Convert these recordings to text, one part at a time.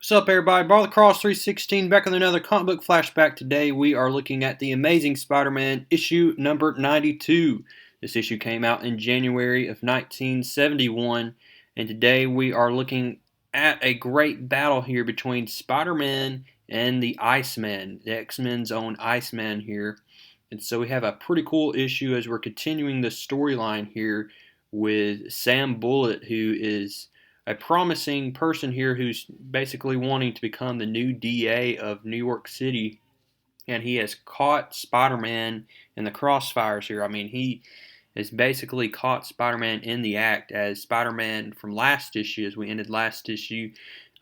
What's up, everybody? Bar the Cross 316 back with another comic book flashback. Today we are looking at the Amazing Spider-Man issue number 92. This issue came out in January of 1971, and today we are looking at a great battle here between Spider-Man and the Iceman, the X-Men's own Iceman here. And so we have a pretty cool issue as we're continuing the storyline here with Sam Bullit, who is a promising person here who's basically wanting to become the new DA of New York City, and he has caught Spider-Man in the crossfires here. I mean, he has basically caught Spider-Man in the act, as Spider-Man from last issue, as we ended last issue,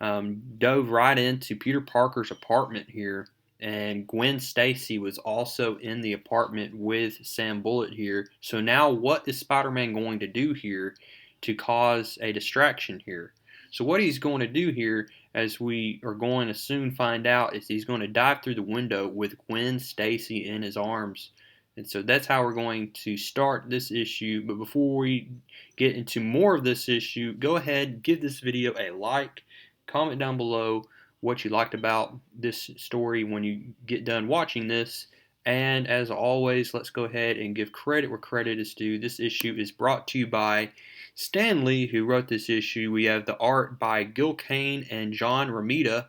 dove right into Peter Parker's apartment here, and Gwen Stacy was also in the apartment with Sam Bullit here. So now what is Spider-Man going to do here to cause a distraction here? So what he's going to do here, as we are going to soon find out, is he's going to dive through the window with Gwen Stacy in his arms. And so that's how we're going to start this issue. But before we get into more of this issue, go ahead, give this video a like, comment down below what you liked about this story when you get done watching this. And as always, let's go ahead and give credit where credit is due. This issue is brought to you by Stan Lee, who wrote this issue. We have the art by Gil Kane and John Romita,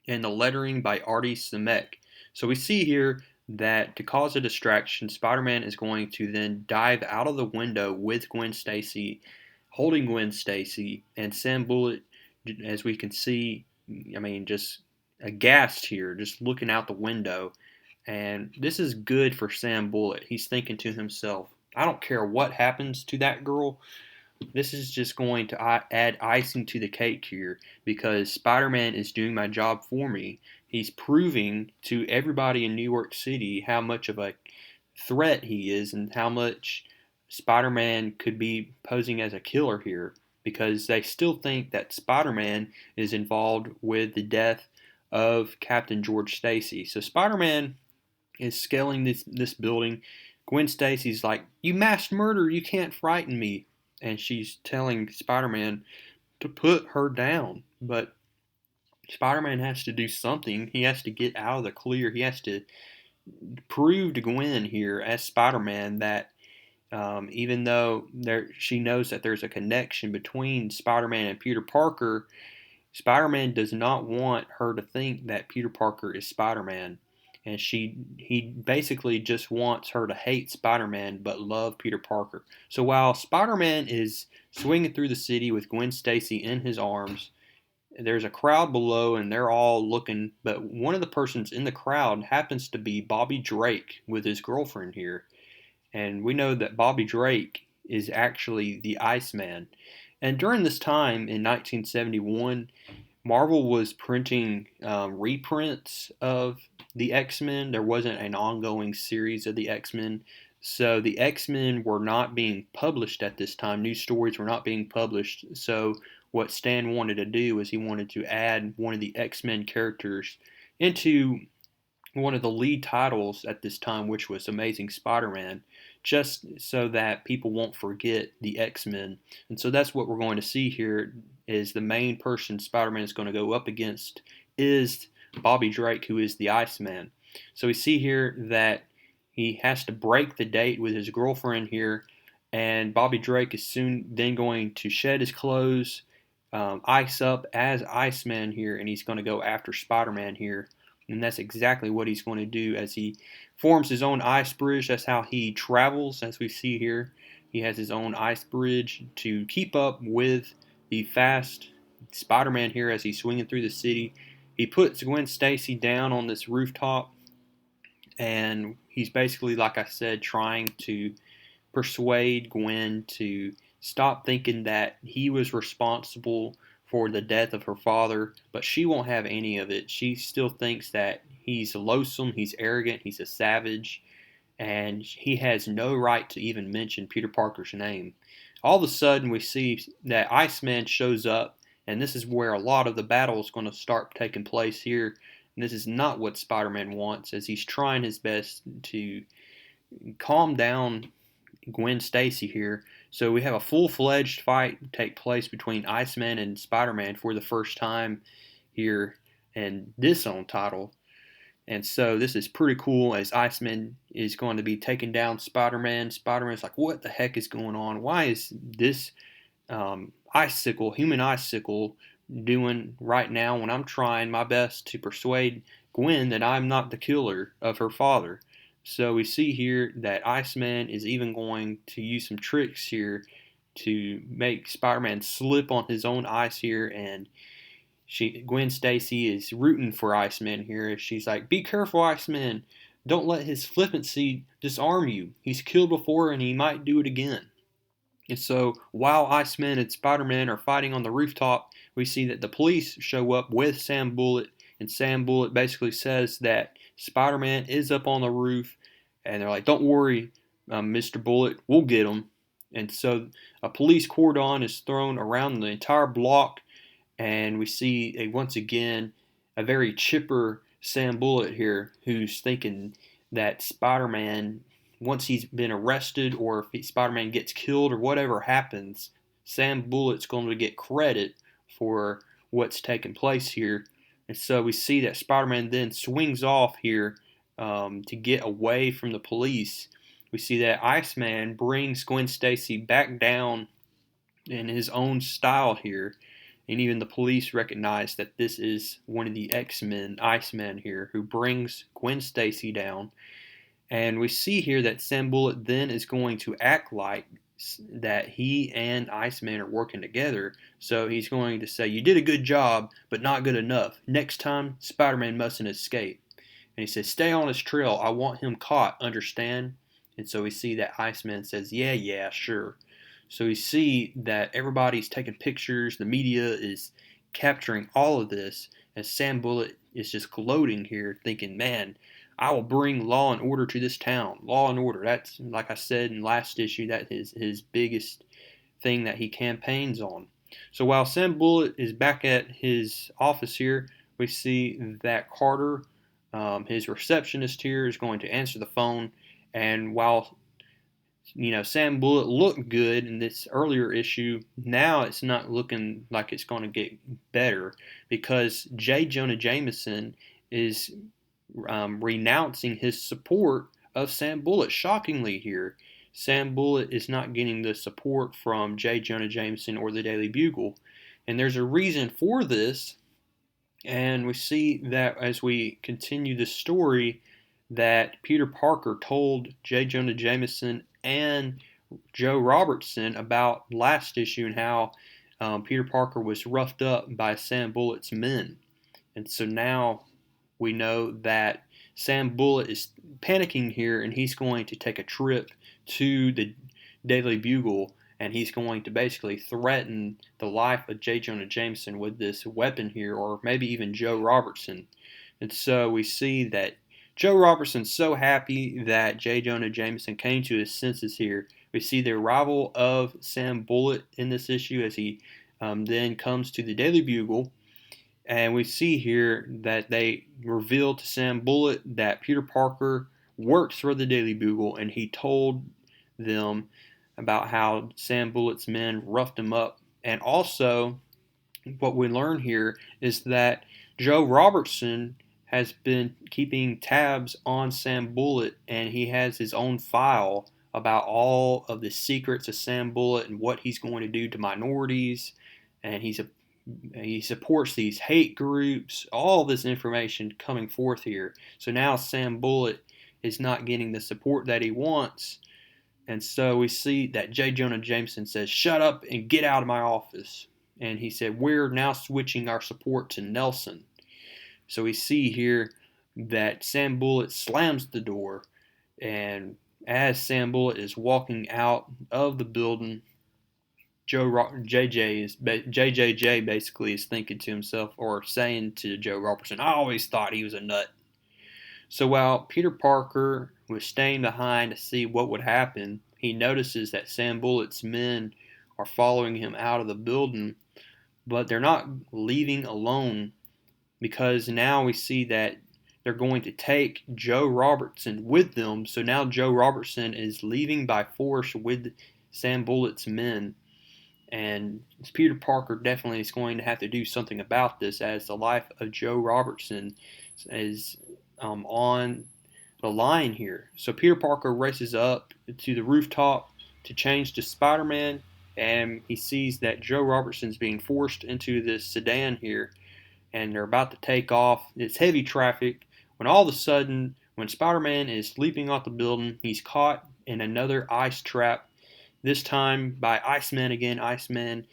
and the lettering by Artie Simek. So we see here that to cause a distraction, Spider-Man is going to then dive out of the window with Gwen Stacy, holding Gwen Stacy, and Sam Bullit, as we can see, I mean, just aghast here, just looking out the window. And this is good for Sam Bullit. He's thinking to himself, I don't care what happens to that girl. This is just going to add icing to the cake here, because Spider-Man is doing my job for me. He's proving to everybody in New York City how much of a threat he is and how much Spider-Man could be posing as a killer here, because they still think that Spider-Man is involved with the death of Captain George Stacy. So Spider-Man is scaling this building. Gwen Stacy's like, you masked murderer, you can't frighten me. And she's telling Spider-Man to put her down. But Spider-Man has to do something. He has to get out of the clear. He has to prove to Gwen here as Spider-Man that even though she knows that there's a connection between Spider-Man and Peter Parker, Spider-Man does not want her to think that Peter Parker is Spider-Man. And he basically just wants her to hate Spider-Man but love Peter Parker. So while Spider-Man is swinging through the city with Gwen Stacy in his arms, there's a crowd below and they're all looking, but one of the persons in the crowd happens to be Bobby Drake with his girlfriend here. And we know that Bobby Drake is actually the Iceman. And during this time in 1971, Marvel was printing reprints of the X-Men. There wasn't an ongoing series of the X-Men. So the X-Men were not being published at this time. New stories were not being published. So what Stan wanted to do was he wanted to add one of the X-Men characters into one of the lead titles at this time, which was Amazing Spider-Man, just so that people won't forget the X-Men. And so that's what we're going to see here, is the main person Spider-Man is going to go up against is Bobby Drake, who is the Iceman. So we see here that he has to break the date with his girlfriend here, and Bobby Drake is soon then going to shed his clothes, ice up as Iceman here, and he's going to go after Spider-Man here. And that's exactly what he's going to do as he forms his own ice bridge. That's how he travels, as we see here. He has his own ice bridge to keep up with the fast Spider-Man here as he's swinging through the city. He puts Gwen Stacy down on this rooftop, and he's basically, like I said, trying to persuade Gwen to stop thinking that he was responsible for the death of her father, but she won't have any of it. She still thinks that he's loathsome, he's arrogant, he's a savage, and he has no right to even mention Peter Parker's name. All of a sudden, we see that Iceman shows up, and this is where a lot of the battle is going to start taking place here. And this is not what Spider-Man wants, as he's trying his best to calm down Gwen Stacy here. So we have a full-fledged fight take place between Iceman and Spider-Man for the first time here and this on title. And so this is pretty cool as Iceman is going to be taking down Spider-Man. Spider-Man's like, what the heck is going on? Why is this icicle, human icicle, doing right now when I'm trying my best to persuade Gwen that I'm not the killer of her father? So we see here that Iceman is even going to use some tricks here to make Spider-Man slip on his own ice here, and Gwen Stacy is rooting for Iceman here. She's like, "Be careful, Iceman. Don't let his flippancy disarm you. He's killed before and he might do it again." And so while Iceman and Spider-Man are fighting on the rooftop, we see that the police show up with Sam Bullit, and Sam Bullit basically says that Spider-Man is up on the roof, and they're like, "Don't worry, Mr. Bullit, we'll get him." And so a police cordon is thrown around the entire block, and we see once again a very chipper Sam Bullit here, who's thinking that Spider-Man, once he's been arrested or if Spider-Man gets killed or whatever happens, Sam Bullit's going to get credit for what's taken place here. And so we see that Spider-Man then swings off here to get away from the police. We see that Iceman brings Gwen Stacy back down in his own style here. And even the police recognize that this is one of the X-Men, Iceman here, who brings Gwen Stacy down. And we see here that Sam Bullit then is going to act like that he and Iceman are working together. So he's going to say, "You did a good job, but not good enough. Next time, Spider-Man mustn't escape." And he says, "Stay on his trail. I want him caught, understand?" And so we see that Iceman says, yeah, sure." So we see that everybody's taking pictures. The media is capturing all of this as Sam Bullit is just gloating here, thinking, "Man, I will bring law and order to this town. Law and order." That's, like I said in last issue, that is his biggest thing that he campaigns on. So while Sam Bullit is back at his office here, we see that Carter, his receptionist here, is going to answer the phone. And while Sam Bullit looked good in this earlier issue, now it's not looking like it's going to get better, because J. Jonah Jameson is renouncing his support of Sam Bullit. Shockingly here, Sam Bullit is not getting the support from J. Jonah Jameson or the Daily Bugle, and there's a reason for this. And we see that as we continue the story, that Peter Parker told J. Jonah Jameson and Joe Robertson about last issue and how Peter Parker was roughed up by Sam Bullit's men. And so now we know that Sam Bullit is panicking here, and he's going to take a trip to the Daily Bugle, and he's going to basically threaten the life of J. Jonah Jameson with this weapon here, or maybe even Joe Robertson. And so we see that Joe Robertson's so happy that J. Jonah Jameson came to his senses here. We see the arrival of Sam Bullit in this issue as he then comes to the Daily Bugle. And we see here that they reveal to Sam Bullit that Peter Parker works for the Daily Bugle, and he told them about how Sam Bullit's men roughed him up. And also, what we learn here is that Joe Robertson has been keeping tabs on Sam Bullit, and he has his own file about all of the secrets of Sam Bullit and what he's going to do to minorities, and he supports these hate groups, all this information coming forth here. So now Sam Bullit is not getting the support that he wants, and so we see that J. Jonah Jameson says, "Shut up and get out of my office." And he said, "We're now switching our support to Nelson." So we see here that Sam Bullit slams the door, and as Sam Bullit is walking out of the building, JJJ basically is thinking to himself, or saying to Joe Robertson, "I always thought he was a nut." So while Peter Parker was staying behind to see what would happen, he notices that Sam Bullit's men are following him out of the building, but they're not leaving alone, because now we see that they're going to take Joe Robertson with them. So now Joe Robertson is leaving by force with Sam Bullit's men. And Peter Parker definitely is going to have to do something about this, as the life of Joe Robertson is on the line here. So Peter Parker races up to the rooftop to change to Spider-Man, and he sees that Joe Robertson's being forced into this sedan here, and they're about to take off. It's heavy traffic when all of a sudden, when Spider-Man is leaping off the building, he's caught in another ice trap, this time by Iceman again. Iceman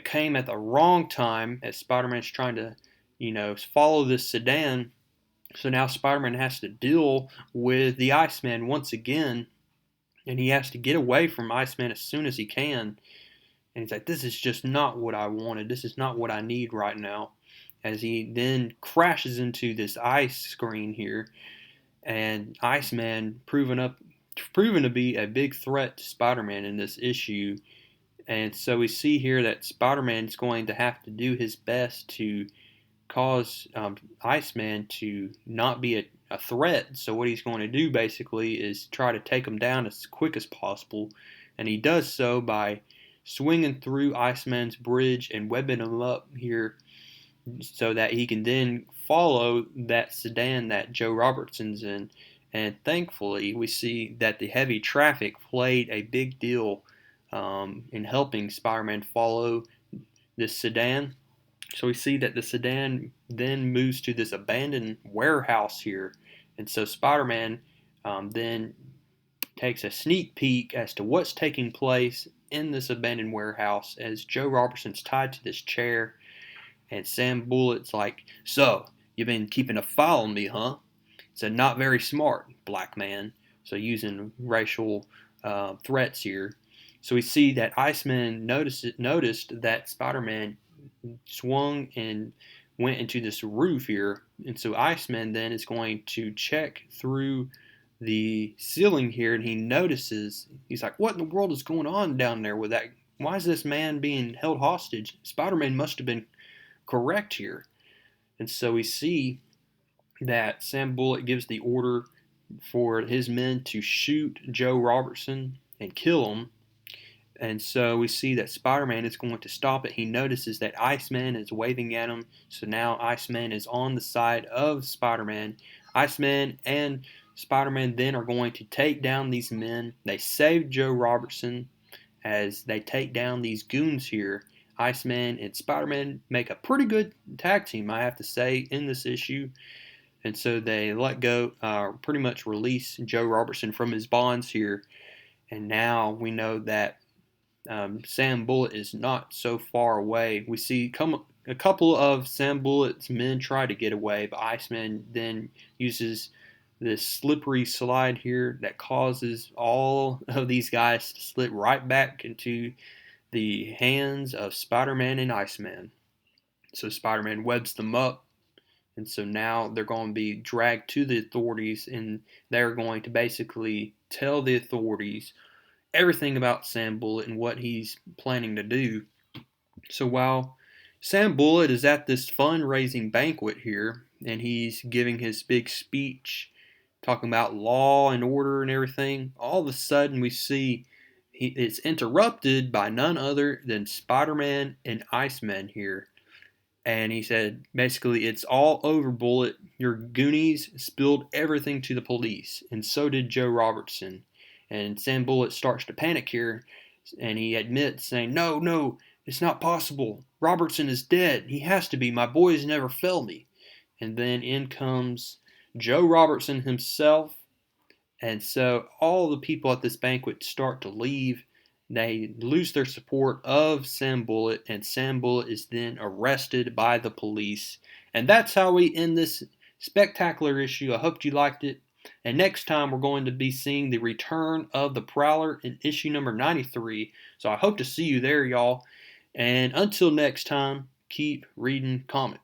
came at the wrong time as Spider-Man's trying to, follow this sedan. So now Spider-Man has to deal with the Iceman once again, and he has to get away from Iceman as soon as he can. And he's like, this is just not what I wanted. This is not what I need right now. As he then crashes into this ice screen here, and Iceman proven to be a big threat to Spider-Man in this issue. And so we see here that Spider-Man is going to have to do his best to cause Iceman to not be a threat. So what he's going to do basically is try to take him down as quick as possible, and he does so by swinging through Iceman's bridge and webbing him up here, so that he can then follow that sedan that Joe Robertson's in. And thankfully, we see that the heavy traffic played a big deal in helping Spider-Man follow this sedan. So we see that the sedan then moves to this abandoned warehouse here. And so Spider-Man then takes a sneak peek as to what's taking place in this abandoned warehouse, as Joe Robertson's tied to this chair. And Sam Bullit's like, so, you've been keeping a file on me, huh? Said, not very smart, black man. So using racial threats here. So we see that Iceman noticed that Spider-Man swung and went into this roof here. And so Iceman then is going to check through the ceiling here, and he notices, he's like, what in the world is going on down there with that? Why is this man being held hostage? Spider-Man must have been correct here. And so we see that Sam Bullit gives the order for his men to shoot Joe Robertson and kill him. And so we see that Spider-Man is going to stop it. He notices that Iceman is waving at him. So now Iceman is on the side of Spider-Man. Iceman and Spider-Man then are going to take down these men. They save Joe Robertson as they take down these goons here. Iceman and Spider-Man make a pretty good tag team, I have to say, in this issue. And so they let go, pretty much release Joe Robertson from his bonds here. And now we know that Sam Bullit is not so far away. We see a couple of Sam Bullit's men try to get away, but Iceman then uses this slippery slide here that causes all of these guys to slip right back into the hands of Spider-Man and Iceman. So Spider-Man webs them up, and so now they're going to be dragged to the authorities, and they're going to basically tell the authorities everything about Sam Bullit and what he's planning to do. So while Sam Bullit is at this fundraising banquet here, and he's giving his big speech talking about law and order and everything, all of a sudden we see it's interrupted by none other than Spider-Man and Iceman here. And he said, basically, it's all over, Bullit. Your Goonies spilled everything to the police, and so did Joe Robertson. And Sam Bullit starts to panic here, and he admits, saying, no, it's not possible. Robertson is dead. He has to be. My boys never failed me. And then in comes Joe Robertson himself. And so all the people at this banquet start to leave. They lose their support of Sam Bullit, and Sam Bullit is then arrested by the police. And that's how we end this spectacular issue. I hope you liked it. And next time we're going to be seeing the return of the Prowler in issue number 93. So I hope to see you there, y'all. And until next time, keep reading comics.